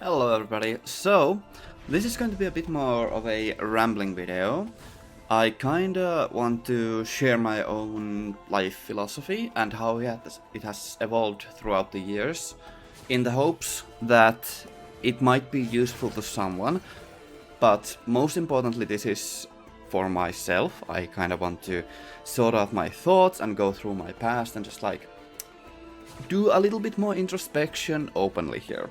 Hello everybody. So, this is going to be a bit more of a rambling video. I kinda want to share my own life philosophy and how it has evolved throughout the years, in the hopes that it might be useful to someone, but most importantly this is for myself. I kinda want to sort out my thoughts and go through my past and just like do a little bit more introspection openly here.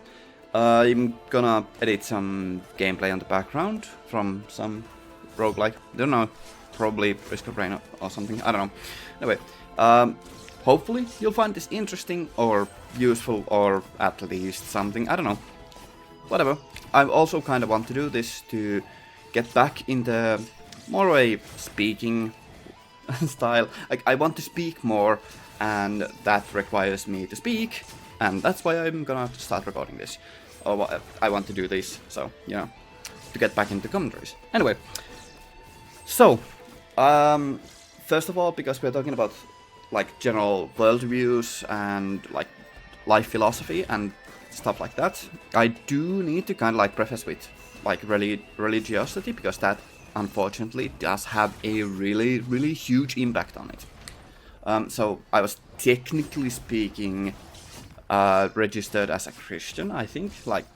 I'm gonna edit some gameplay on the background from some roguelike, don't know, probably Risk of Rain or something, I don't know. Anyway, hopefully you'll find this interesting or useful or at least something, I don't know. Whatever. I also kind of want to do this to get back in the more a speaking style. Like, I want to speak more, and that requires me to speak, and that's why I'm gonna start recording this. Or I want to do this, so, you know, to get back into commentaries. Anyway, so, first of all, because we're talking about, like, general worldviews and, like, life philosophy and stuff like that, I do need to kind of, like, preface with, like, religiosity, because that, unfortunately, does have a really, really huge impact on it. So, I was technically speaking registered as a Christian, I think, like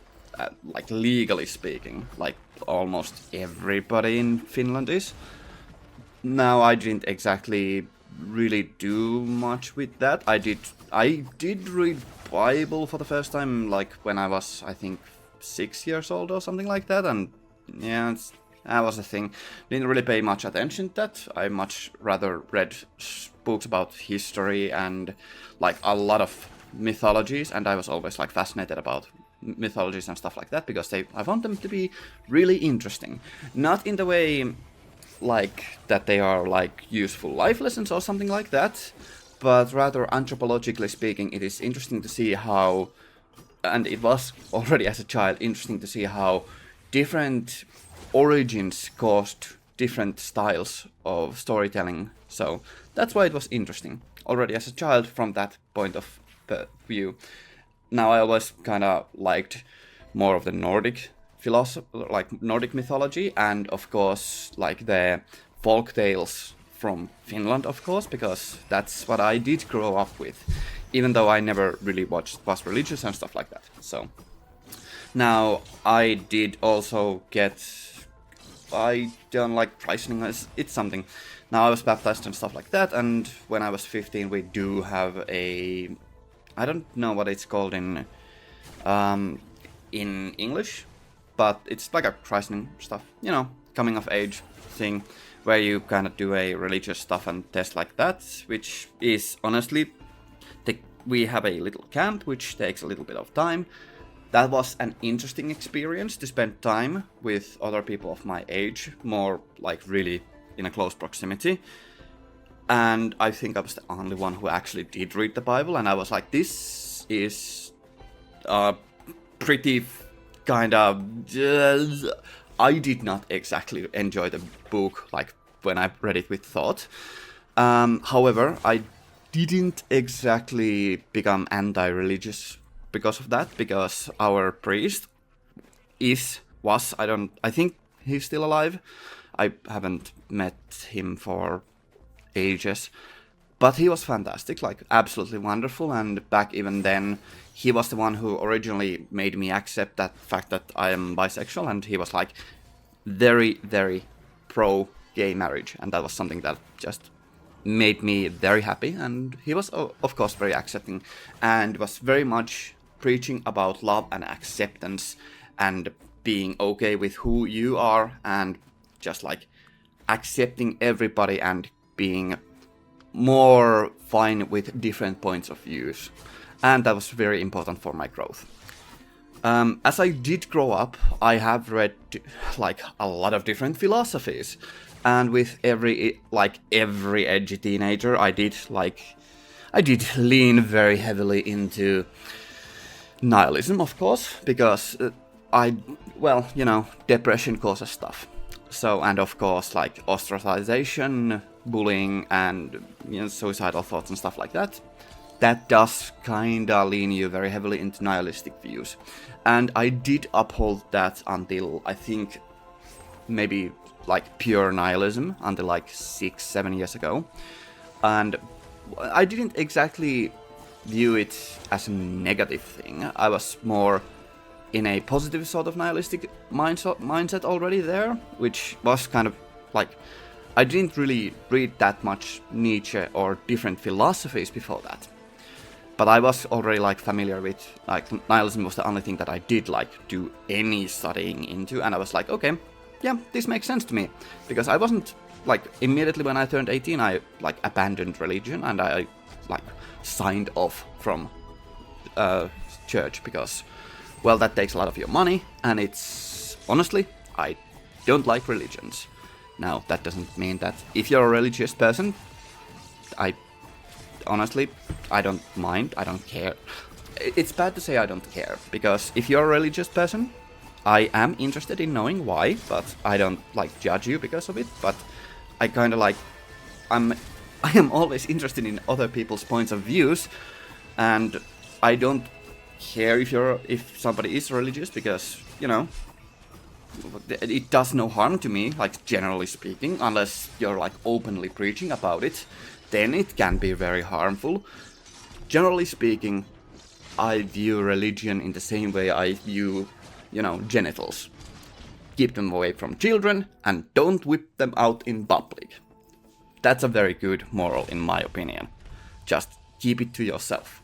legally speaking, like almost everybody in Finland is. Now, I didn't exactly really do much with that. I did read Bible for the first time, like when I was, I think, 6 years old or something like that, and yeah, that was a thing. Didn't really pay much attention to that. I much rather read books about history and like a lot of mythologies, and I was always like fascinated about mythologies and stuff like that because I found them to be really interesting. Not in the way like that they are like useful life lessons or something like that, but rather anthropologically speaking, it is interesting to see how, and it was already as a child interesting to see how different origins caused different styles of storytelling. So that's why it was interesting already as a child from that point of view. Now, I always kind of liked more of the Nordic philosophy, like Nordic mythology, and of course like the folk tales from Finland, of course, because that's what I did grow up with, even though I never really was religious and stuff like that. So now I did also I don't like christening, it's something. Now I was baptized and stuff like that, and when I was 15 we do have I don't know what it's called in English, but it's like a christening stuff, you know, coming of age thing, where you kind of do a religious stuff and test like that, which is honestly, we have a little camp which takes a little bit of time. That was an interesting experience to spend time with other people of my age, more like really in a close proximity. And I think I was the only one who actually did read the Bible, and I was like, this is pretty kind of... I did not exactly enjoy the book, like, when I read it with thought. However, I didn't exactly become anti-religious because of that, because our priest I think he's still alive. I haven't met him for ages, but he was fantastic, like absolutely wonderful. And back even then, he was the one who originally made me accept that fact that I am bisexual, and he was like very, very pro gay marriage, and that was something that just made me very happy. And he was of course very accepting and was very much preaching about love and acceptance and being okay with who you are and just like accepting everybody and being more fine with different points of views. And that was very important for my growth. As I did grow up, I have read like a lot of different philosophies, and with every edgy teenager, I did lean very heavily into nihilism, of course, because depression causes stuff. So, and of course, like ostracization, bullying, and suicidal thoughts and stuff like that. that does kinda lean you very heavily into nihilistic views. And I did uphold that until, I think, maybe like pure nihilism until like 6-7 years ago. And I didn't exactly view it as a negative thing. I was more in a positive sort of nihilistic mindset already there, which was kind of like, I didn't really read that much Nietzsche or different philosophies before that. But I was already like familiar with, like, nihilism was the only thing that I did like do any studying into, and I was like, okay, yeah, this makes sense to me. Because I wasn't, like, immediately when I turned 18, I like abandoned religion and I like signed off from church because, well, that takes a lot of your money, and it's, honestly, I don't like religions. Now, that doesn't mean that if you're a religious person, honestly, I don't mind, I don't care. It's bad to say I don't care, because if you're a religious person, I am interested in knowing why, but I don't, like, judge you because of it, but I kinda like, I am always interested in other people's points of views, and I don't care if somebody is religious, because, you know, it does no harm to me, like, generally speaking, unless you're, like, openly preaching about it, then it can be very harmful. Generally speaking, I view religion in the same way I view, you know, genitals. Keep them away from children and don't whip them out in public. That's a very good moral in my opinion. Just keep it to yourself.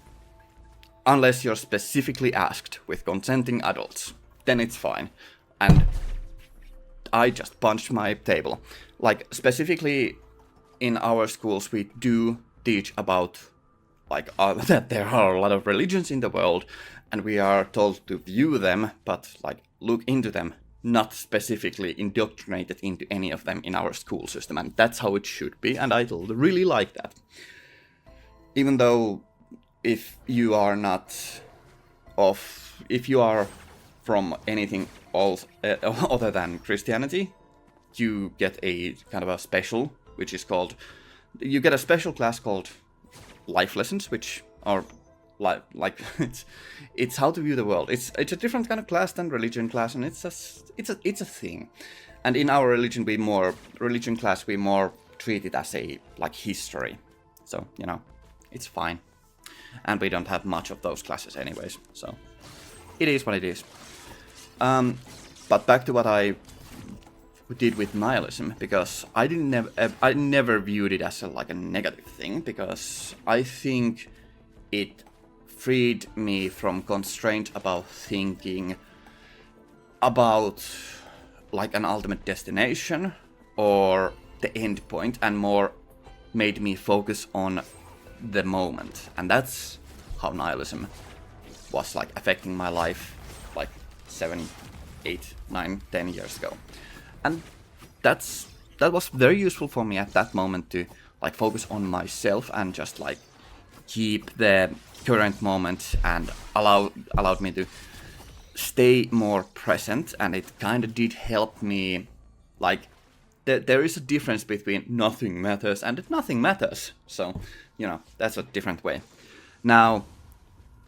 Unless you're specifically asked with consenting adults, then it's fine. And I just punched my table. Like, specifically in our schools, we do teach about, like, that there are a lot of religions in the world, and we are told to view them, but, like, look into them, not specifically indoctrinated into any of them in our school system, and that's how it should be, and I really like that. Even though, if you are from anything else, other than Christianity, you get a kind of a special, which is called, you get a special class called life lessons, which are like it's how to view the world. It's a different kind of class than religion class, and it's a thing. And in our religion class we more treat it as a, like, history. So, you know, it's fine. And we don't have much of those classes anyways, so it is what it is. But back to what I did with nihilism, because I never viewed it as a negative thing, because I think it freed me from constraint about thinking about, like, an ultimate destination or the end point, and more made me focus on the moment. And that's how nihilism was, like, affecting my life, like, 7, 8, 9, 10 years ago. And that was very useful for me at that moment to, like, focus on myself and just, like, keep the current moment, and allowed me to stay more present. And it kind of did help me, like, there is a difference between nothing matters and nothing matters. So, you know, that's a different way. Now,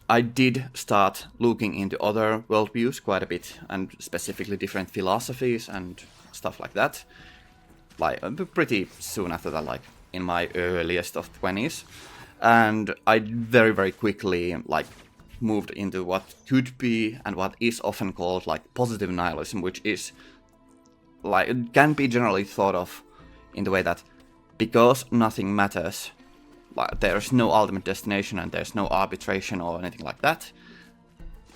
I did start looking into other worldviews quite a bit, and specifically different philosophies and stuff like that, like pretty soon after that, like in my earliest of 20s. And I very, very quickly, like, moved into what could be and what is often called, like, positive nihilism, which is, like, it can be generally thought of in the way that because nothing matters, like, there's no ultimate destination and there's no arbitration or anything like that,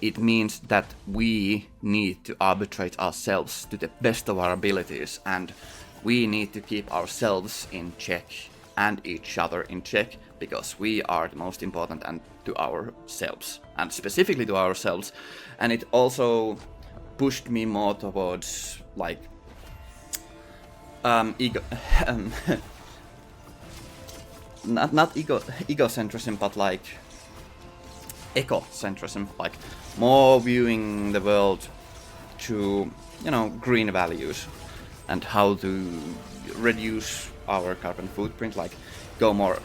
it means that we need to arbitrate ourselves to the best of our abilities, and we need to keep ourselves in check and each other in check, because we are the most important, and to ourselves, and specifically to ourselves. And it also pushed me more towards, like, not egocentrism, but, like, ecocentrism, like, more viewing the world through, you know, green values, and how to reduce our carbon footprint, like, go more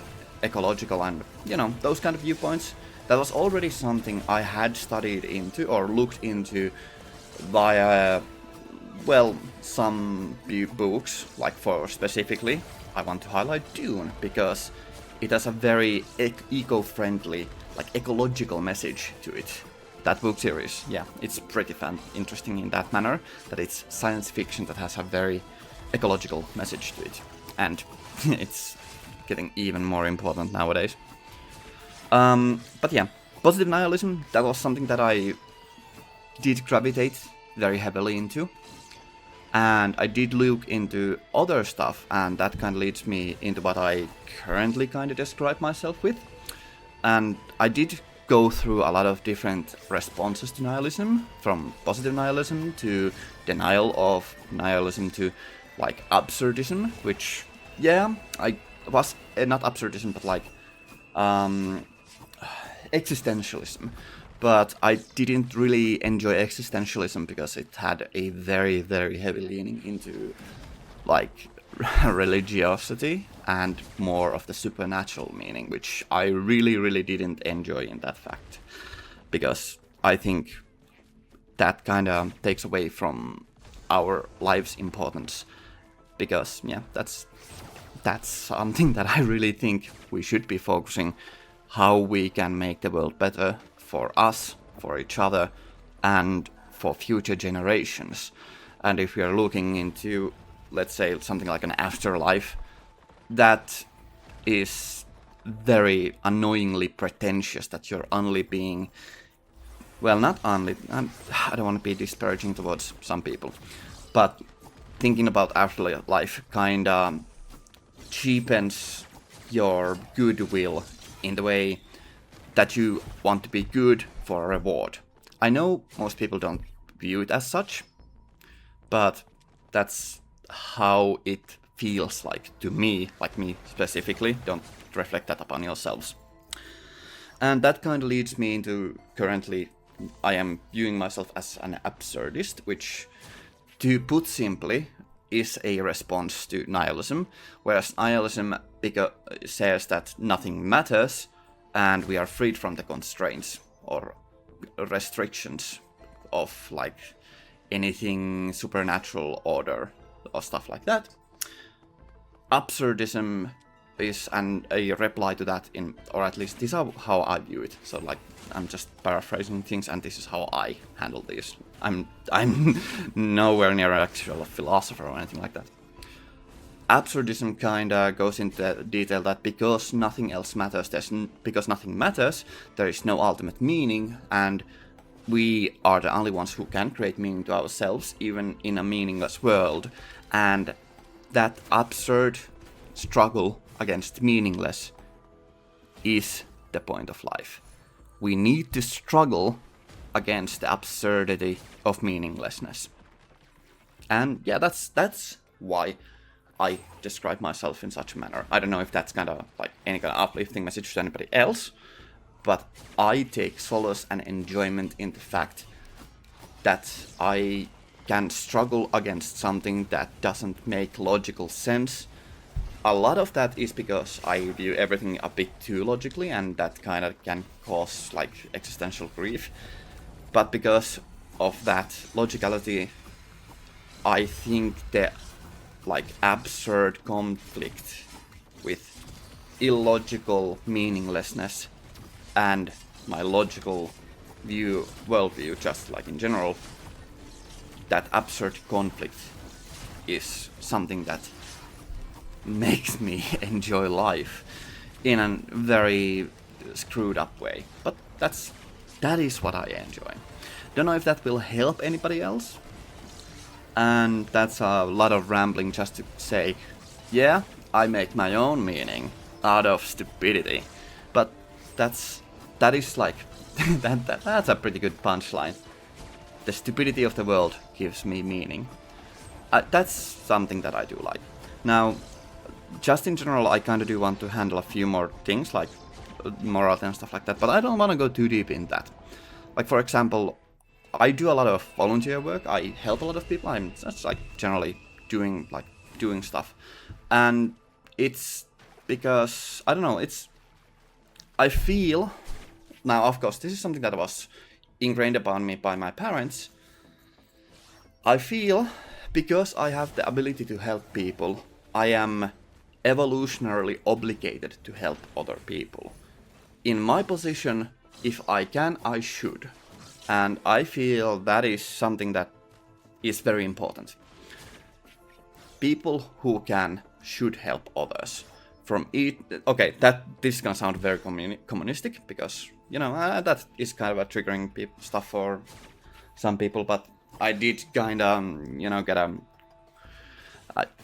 ecological and, those kind of viewpoints. That was already something I had studied into or looked into via, well, some books, like for specifically, I want to highlight Dune, because it has a very eco-friendly, like ecological message to it. That book series, yeah, it's pretty interesting in that manner, that it's science fiction that has a very ecological message to it. And it's getting even more important nowadays. But yeah, positive nihilism, that was something that I did gravitate very heavily into. And I did look into other stuff, and that kind of leads me into what I currently kind of describe myself with. And I did go through a lot of different responses to nihilism, from positive nihilism to denial of nihilism to like absurdism, which, yeah, I was not absurdism, but like existentialism. But I didn't really enjoy existentialism because it had a very, very heavy leaning into like religiosity and more of the supernatural meaning, which I really, really didn't enjoy in that fact. Because I think that kind of takes away from our life's importance. Because, yeah, that's something that I really think we should be focusing, how we can make the world better for us, for each other, and for future generations. And if we are looking into, let's say, something like an afterlife, that is very annoyingly pretentious, that you're only being, well, not only, I don't want to be disparaging towards some people, but thinking about afterlife kind of cheapens your goodwill in the way that you want to be good for a reward. I know most people don't view it as such, but that's how it feels like to me, like me specifically. Don't reflect that upon yourselves. And that kind of leads me into currently I am viewing myself as an absurdist, which, to put simply, is a response to nihilism, whereas nihilism says that nothing matters and we are freed from the constraints or restrictions of like anything supernatural order or stuff like that. Absurdism is a reply to that, or at least this is how I view it. So like I'm just paraphrasing things, and this is how I handle these. I'm nowhere near an actual philosopher or anything like that. Absurdism kinda goes into detail that because nothing else matters, because nothing matters, there is no ultimate meaning, and we are the only ones who can create meaning to ourselves, even in a meaningless world. And that absurd struggle against meaningless is the point of life. We need to struggle against the absurdity of meaninglessness. And yeah, that's why I describe myself in such a manner. I don't know if that's kind of like any kind of uplifting message to anybody else, but I take solace and enjoyment in the fact that I can struggle against something that doesn't make logical sense. A lot of that is because I view everything a bit too logically, and that kind of can cause like existential grief. But because of that logicality, I think the like absurd conflict with illogical meaninglessness and my logical worldview, just like in general, that absurd conflict is something that makes me enjoy life in a very screwed up way. But that is what I enjoy. Don't know if that will help anybody else. And that's a lot of rambling just to say, yeah, I make my own meaning out of stupidity. But that is like that's a pretty good punchline. The stupidity of the world gives me meaning. That's something that I do like. Now, just in general, I kind of do want to handle a few more things like morality and stuff like that, but I don't want to go too deep in that. Like, for example, I do a lot of volunteer work. I help a lot of people. I'm just like generally doing stuff, and it's because I don't know. I feel now. Of course, this is something that was ingrained upon me by my parents. I feel because I have the ability to help people, I am evolutionarily obligated to help other people. In my position, if I can, I should. And I feel that is something that is very important. People who can should help others. Okay, this is gonna sound very communistic because that is kind of a triggering stuff for some people. But I did kind of get a.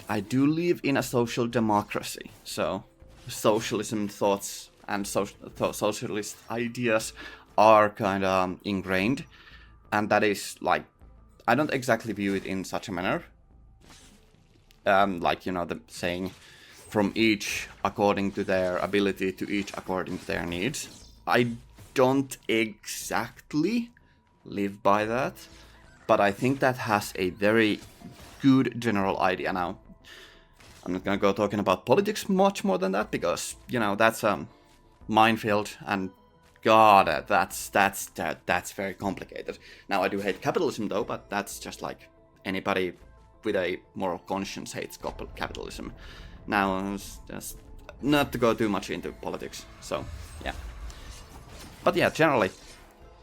I do live in a social democracy, so socialism thoughts and socialist ideas are kind of ingrained, and that is like I don't exactly view it in such a manner. Like the saying, from each according to their ability, to each according to their needs. I don't exactly live by that, but I think that has a very good general idea. Now, I'm not gonna go talking about politics much more than that because that's a minefield, and God, that's very complicated. Now, I do hate capitalism though, but that's just like anybody with a moral conscience hates capitalism. Now, just not to go too much into politics. So, yeah. But yeah, generally,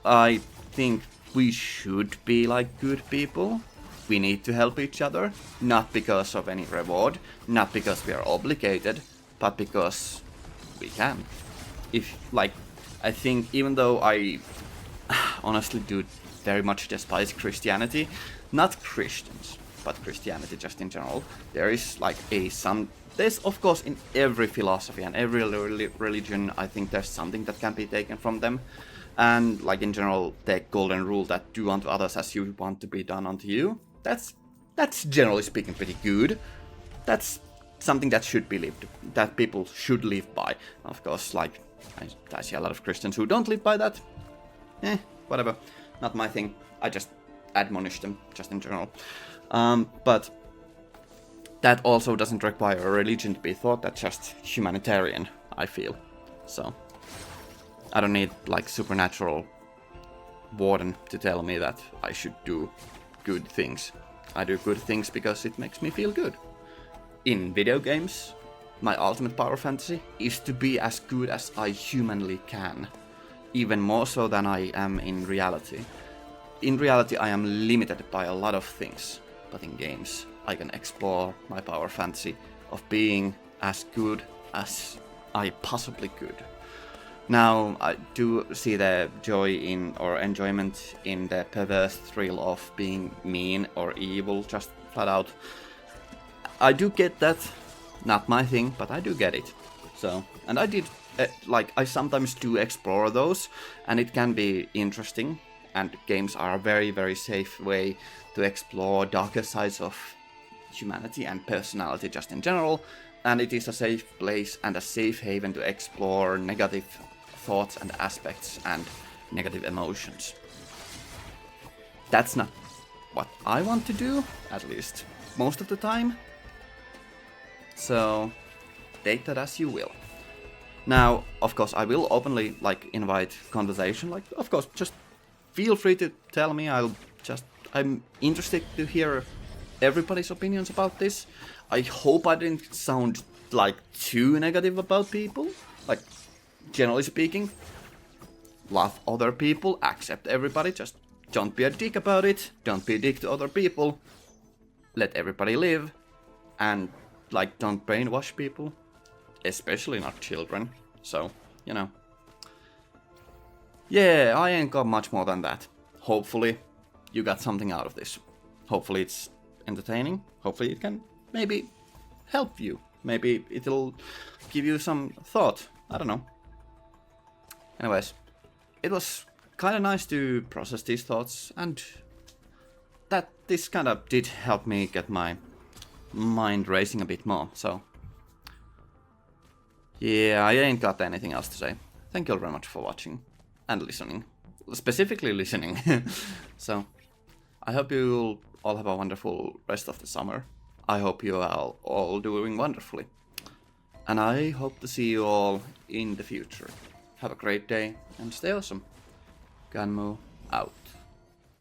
I think we should be like good people. We need to help each other, not because of any reward, not because we are obligated, but because we can. I think even though I honestly do very much despise Christianity, not Christians, but Christianity just in general, there is like there's of course in every philosophy and every religion, I think there's something that can be taken from them. And like in general, the golden rule that do unto others as you want to be done unto you, that's generally speaking pretty good. That's something that should be that people should live by. Of course, like I see a lot of Christians who don't live by that. Whatever, not my thing. I just admonish them just in general. But that also doesn't require a religion to be thought. That's just humanitarian, I feel. So I don't need like supernatural warden to tell me that I should do good things. I do good things because it makes me feel good. In video games, my ultimate power fantasy is to be as good as I humanly can. Even more so than I am in reality. In reality, I am limited by a lot of things. But in games, I can explore my power fantasy of being as good as I possibly could. Now, I do see the joy in, or enjoyment in, the perverse thrill of being mean or evil, just flat out. I do get that. Not my thing, but I do get it. So, and I did, I sometimes do explore those, and it can be interesting. And games are a very, very safe way to explore darker sides of humanity and personality just in general. And it is a safe place and a safe haven to explore negative thoughts and aspects and negative emotions. That's not what I want to do, at least most of the time. So, take that as you will. Now, of course, I will openly invite conversation. Of course, just feel free to tell me. I'm interested to hear everybody's opinions about this. I hope I didn't sound too negative about people. Generally speaking, love other people, accept everybody, just don't be a dick about it, don't be a dick to other people, let everybody live, and don't brainwash people, especially not children. So, yeah, I ain't got much more than that. Hopefully you got something out of this. Hopefully it's entertaining, hopefully it can maybe help you, maybe it'll give you some thought, I don't know. Anyways, it was kind of nice to process these thoughts, and that this kind of did help me get my mind racing a bit more, so yeah, I ain't got anything else to say. Thank you all very much for watching and listening, specifically listening. So, I hope you all have a wonderful rest of the summer. I hope you are all doing wonderfully. and I hope to see you all in the future. Have a great day and stay awesome. Ganmu out.